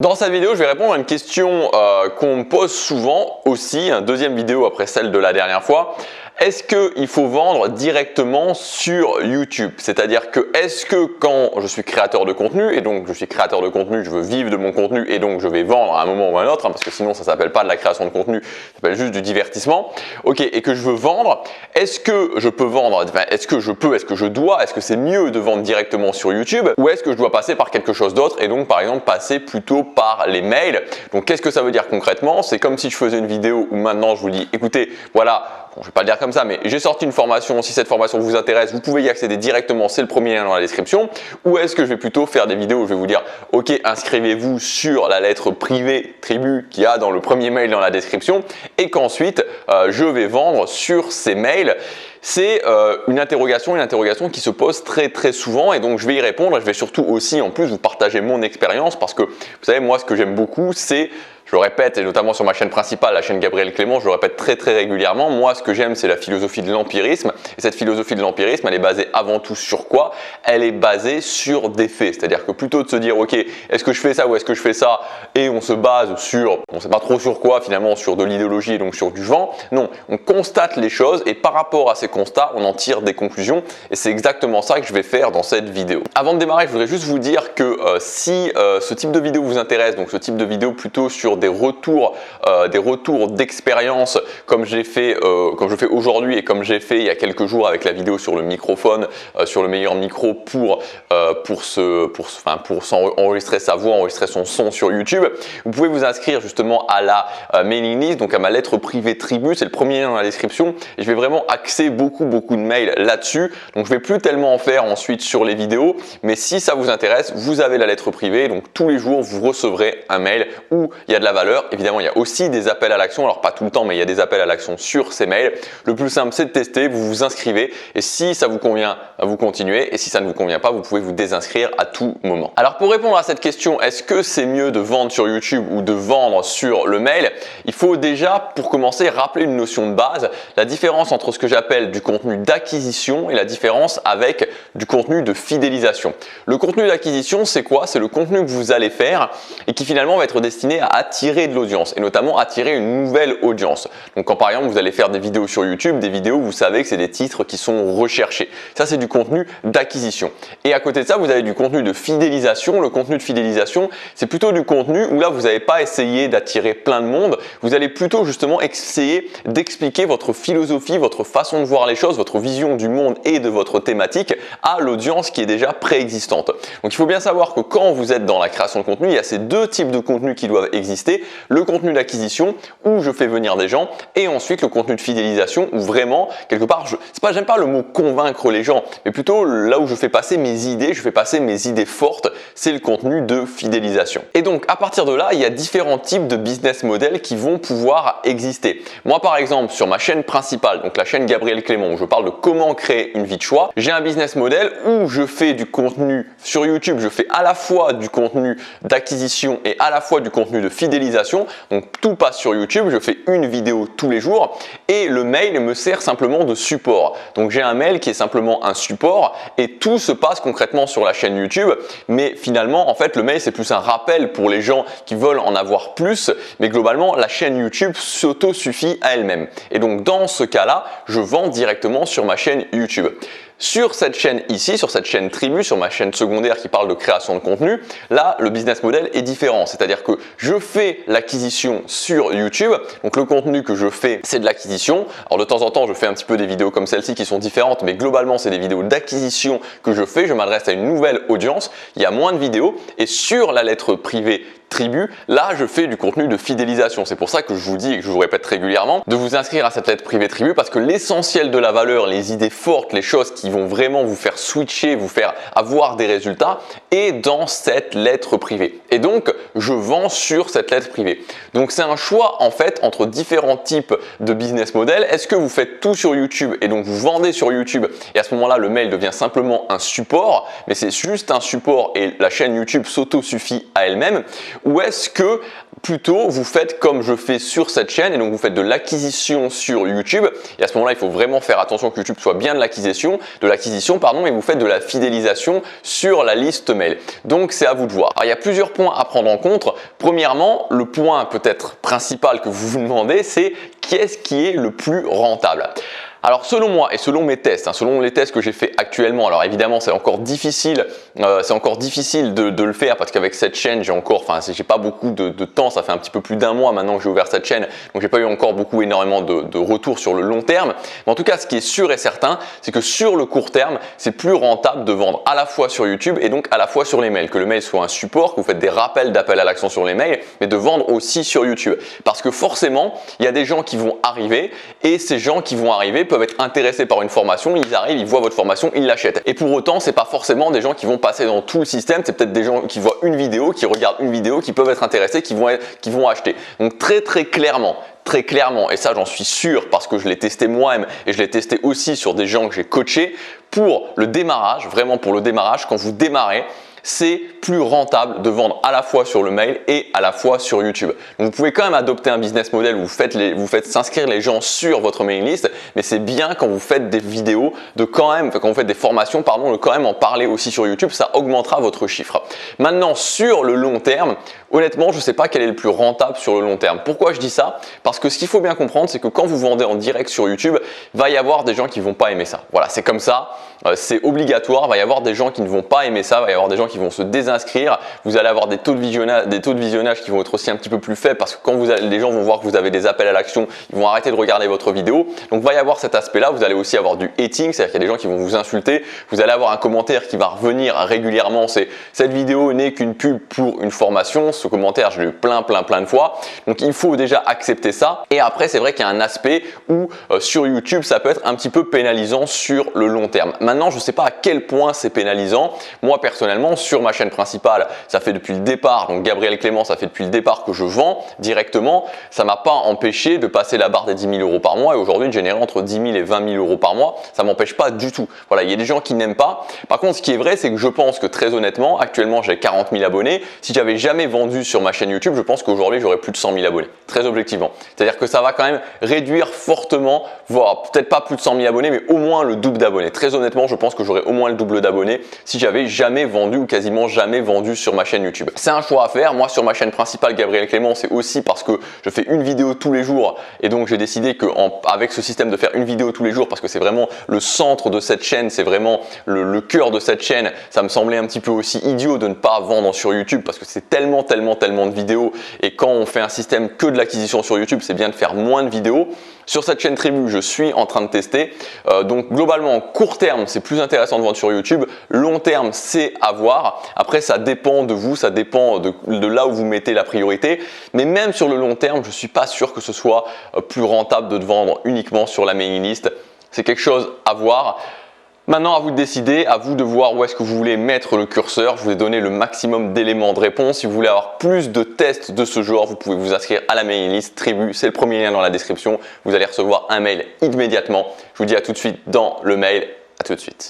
Dans cette vidéo, je vais répondre à une question qu'on me pose souvent aussi, une deuxième vidéo après celle de la dernière fois. Est-ce qu'il faut vendre directement sur YouTube? C'est-à-dire que est-ce que quand je suis créateur de contenu, et donc je suis créateur de contenu, je veux vivre de mon contenu et donc je vais vendre à un moment ou à un autre, parce que sinon ça s'appelle pas de la création de contenu, ça s'appelle juste du divertissement, ok, et que je veux vendre, est-ce que je peux vendre, enfin, est-ce que je peux, est-ce que je dois, est-ce que c'est mieux de vendre directement sur YouTube ou est-ce que je dois passer par quelque chose d'autre et donc par exemple passer plutôt par les mails? Donc qu'est-ce que ça veut dire concrètement? C'est comme si je faisais une vidéo où maintenant je vous dis, écoutez, voilà, bon, je vais pas le dire comme ça, mais j'ai sorti une formation. Si cette formation vous intéresse, vous pouvez y accéder directement. C'est le premier lien dans la description. Ou est-ce que je vais plutôt faire des vidéos où je vais vous dire, ok, inscrivez-vous sur la lettre privée tribu qu'il y a dans le premier mail dans la description et qu'ensuite je vais vendre sur ces mails. C'est une interrogation qui se pose très souvent et donc je vais y répondre. Je vais surtout aussi en plus vous partager mon expérience parce que vous savez, moi ce que j'aime beaucoup c'est, je le répète, et notamment sur ma chaîne principale, la chaîne Gabriel Clément, je le répète très régulièrement, moi ce que j'aime c'est la philosophie de l'empirisme et cette philosophie de l'empirisme elle est basée avant tout sur quoi? Elle est basée sur des faits, c'est-à-dire que plutôt de se dire ok, est-ce que je fais ça ou est-ce que je fais ça et on se base sur, on ne sait pas trop sur quoi finalement, sur de l'idéologie et donc sur du vent, non, on constate les choses et par rapport à ces constats on en tire des conclusions et c'est exactement ça que je vais faire dans cette vidéo. Avant de démarrer, je voudrais juste vous dire que si ce type de vidéo vous intéresse, donc ce type de vidéo plutôt sur des retours d'expérience comme j'ai fait, comme je fais aujourd'hui et comme j'ai fait il y a quelques jours avec la vidéo sur le microphone, sur le meilleur micro pour enregistrer sa voix, enregistrer son son sur YouTube, vous pouvez vous inscrire justement à la mailing list, donc à ma lettre privée tribu, c'est le premier lien dans la description et je vais vraiment axer beaucoup de mails là-dessus, donc je vais plus tellement en faire ensuite sur les vidéos, mais si ça vous intéresse, vous avez la lettre privée, donc tous les jours vous recevrez un mail où il y a de la valeur. Évidemment, il y a aussi des appels à l'action, alors pas tout le temps, mais il y a des appels à l'action sur ces mails. Le plus simple, c'est de tester, vous vous inscrivez et si ça vous convient, vous continuez et si ça ne vous convient pas, vous pouvez vous désinscrire à tout moment. Alors pour répondre à cette question, est-ce que c'est mieux de vendre sur YouTube ou de vendre sur le mail? Il faut déjà, pour commencer, rappeler une notion de base, la différence entre ce que j'appelle du contenu d'acquisition et la différence avec du contenu de fidélisation. Le contenu d'acquisition, c'est quoi? C'est le contenu que vous allez faire et qui finalement va être destiné à attirer de l'audience et notamment attirer une nouvelle audience. Donc quand par exemple vous allez faire des vidéos sur YouTube, des vidéos où vous savez que c'est des titres qui sont recherchés. Ça c'est du contenu d'acquisition. Et à côté de ça, vous avez du contenu de fidélisation. Le contenu de fidélisation, c'est plutôt du contenu où là vous n'allez pas essayer d'attirer plein de monde, vous allez plutôt justement essayer d'expliquer votre philosophie, votre façon de voir les choses, votre vision du monde et de votre thématique à l'audience qui est déjà préexistante. Donc il faut bien savoir que quand vous êtes dans la création de contenu, il y a ces deux types de contenus qui doivent exister, le contenu d'acquisition où je fais venir des gens et ensuite le contenu de fidélisation où vraiment quelque part, j'aime pas le mot convaincre les gens, mais plutôt là où je fais passer mes idées, fortes, c'est le contenu de fidélisation. Et donc à partir de là, il y a différents types de business models qui vont pouvoir exister. Moi par exemple sur ma chaîne principale, donc la chaîne Gabriel Clément où je parle de comment créer une vie de choix, j'ai un business model où je fais du contenu sur YouTube, je fais à la fois du contenu d'acquisition et à la fois du contenu de fidélisation, donc tout passe sur YouTube, je fais une vidéo tous les jours et le mail me sert simplement de support. Donc j'ai un mail qui est simplement un support et tout se passe concrètement sur la chaîne YouTube, mais finalement en fait le mail c'est plus un rappel pour les gens qui veulent en avoir plus, mais globalement la chaîne YouTube s'auto-suffit à elle-même. Et donc dans ce cas-là, je vends directement sur ma chaîne YouTube. Sur cette chaîne ici, sur cette chaîne tribu, sur ma chaîne secondaire qui parle de création de contenu, là le business model est différent. C'est-à-dire que je fais l'acquisition sur YouTube, donc le contenu que je fais c'est de l'acquisition. Alors de temps en temps je fais un petit peu des vidéos comme celle-ci qui sont différentes, mais globalement c'est des vidéos d'acquisition que je fais, je m'adresse à une nouvelle audience, il y a moins de vidéos et sur la lettre privée tribu, là je fais du contenu de fidélisation. C'est pour ça que je vous dis et que je vous répète régulièrement de vous inscrire à cette lettre privée tribu parce que l'essentiel de la valeur, les idées fortes, les choses qui vont vraiment vous faire switcher, vous faire avoir des résultats est dans cette lettre privée. Et donc je vends sur cette lettre privée. Donc c'est un choix en fait entre différents types de business model. Est-ce que vous faites tout sur YouTube et donc vous vendez sur YouTube et à ce moment-là le mail devient simplement un support, mais c'est juste un support et la chaîne YouTube s'auto-suffit à elle-même? Ou est-ce que plutôt vous faites comme je fais sur cette chaîne et donc vous faites de l'acquisition sur YouTube et à ce moment-là il faut vraiment faire attention que YouTube soit bien de l'acquisition, de l'acquisition, pardon, et vous faites de la fidélisation sur la liste mail. Donc c'est à vous de voir. Alors il y a plusieurs points à prendre en compte. Premièrement, le point peut-être principal que vous vous demandez, c'est qu'est-ce qui est le plus rentable? Alors selon moi et selon mes tests, selon les tests que j'ai fait actuellement, alors évidemment c'est encore difficile, de le faire parce qu'avec cette chaîne j'ai pas beaucoup de temps, ça fait un petit peu plus d'un mois maintenant que j'ai ouvert cette chaîne, donc j'ai pas eu encore énormément de retours sur le long terme. Mais en tout cas, ce qui est sûr et certain, c'est que sur le court terme, c'est plus rentable de vendre à la fois sur YouTube et donc à la fois sur les mails, que le mail soit un support, que vous faites des rappels d'appel à l'action sur les mails, mais de vendre aussi sur YouTube, parce que forcément il y a des gens qui vont arriver et ces gens qui vont arriver peuvent être intéressés par une formation, ils arrivent, ils voient votre formation, ils l'achètent. Et pour autant, c'est pas forcément des gens qui vont passer dans tout le système, c'est peut-être des gens qui voient une vidéo, qui regardent une vidéo, qui peuvent être intéressés, qui vont acheter. Donc très clairement, et ça j'en suis sûr parce que je l'ai testé moi-même et je l'ai testé aussi sur des gens que j'ai coachés, pour le démarrage, vraiment pour le démarrage, quand vous démarrez, c'est plus rentable de vendre à la fois sur le mail et à la fois sur YouTube. Donc vous pouvez quand même adopter un business model où vous faites s'inscrire les gens sur votre mailing list, mais c'est bien quand vous faites des vidéos quand vous faites des formations, de quand même en parler aussi sur YouTube, ça augmentera votre chiffre. Maintenant, sur le long terme, honnêtement, je ne sais pas quel est le plus rentable sur le long terme. Pourquoi je dis ça? Parce que ce qu'il faut bien comprendre, c'est que quand vous vendez en direct sur YouTube, il va y avoir des gens qui ne vont pas aimer ça. Voilà, c'est comme ça, c'est obligatoire, il va y avoir des gens qui ne vont pas aimer ça, il va y avoir des gens qui vont se désinscrire, vous allez avoir des taux de visionnage qui vont être aussi un petit peu plus faibles parce que quand les gens vont voir que vous avez des appels à l'action, ils vont arrêter de regarder votre vidéo. Donc il va y avoir cet aspect-là, vous allez aussi avoir du hating, c'est-à-dire qu'il y a des gens qui vont vous insulter, vous allez avoir un commentaire qui va revenir régulièrement, c'est cette vidéo n'est qu'une pub pour une formation. Ce commentaire, je l'ai eu plein de fois. Donc il faut déjà accepter ça. Et après, c'est vrai qu'il y a un aspect où sur YouTube, ça peut être un petit peu pénalisant sur le long terme. Maintenant, je ne sais pas à quel point c'est pénalisant. Moi, personnellement, sur ma chaîne principale, ça fait depuis le départ, donc Gabriel Clément, ça fait depuis le départ que je vends directement. Ça m'a pas empêché de passer la barre des 10 000 euros par mois et aujourd'hui de générer entre 10 000 et 20 000 euros par mois. Ça m'empêche pas du tout. Voilà, il y a des gens qui n'aiment pas. Par contre, ce qui est vrai, c'est que je pense que très honnêtement, actuellement, j'ai 40 000 abonnés. Si j'avais jamais vendu sur ma chaîne YouTube, je pense qu'aujourd'hui, j'aurais plus de 100 000 abonnés. Très objectivement. C'est-à-dire que ça va quand même réduire fortement, voire peut-être pas plus de 100 000 abonnés, mais au moins le double d'abonnés. Très honnêtement, je pense que j'aurais au moins le double d'abonnés si j'avais jamais vendu ou quasiment jamais vendu sur ma chaîne YouTube. C'est un choix à faire. Moi, sur ma chaîne principale, Gabriel Clément, c'est aussi parce que je fais une vidéo tous les jours et donc j'ai décidé qu'avec ce système de faire une vidéo tous les jours, parce que c'est vraiment le centre de cette chaîne, c'est vraiment le cœur de cette chaîne, ça me semblait un petit peu aussi idiot de ne pas vendre sur YouTube parce que c'est tellement de vidéos et quand on fait un système que de l'acquisition sur YouTube, c'est bien de faire moins de vidéos. Sur cette chaîne Tribu, je suis en train de tester. Donc globalement, court terme, c'est plus intéressant de vendre sur YouTube. Long terme, c'est à voir. Après, ça dépend de vous, ça dépend de là où vous mettez la priorité. Mais même sur le long terme, je ne suis pas sûr que ce soit plus rentable de vendre uniquement sur la mailing list. C'est quelque chose à voir. Maintenant, à vous de décider, à vous de voir où est-ce que vous voulez mettre le curseur. Je vous ai donné le maximum d'éléments de réponse. Si vous voulez avoir plus de tests de ce genre, vous pouvez vous inscrire à la mailing list Tribu. C'est le premier lien dans la description. Vous allez recevoir un mail immédiatement. Je vous dis à tout de suite dans le mail. À tout de suite.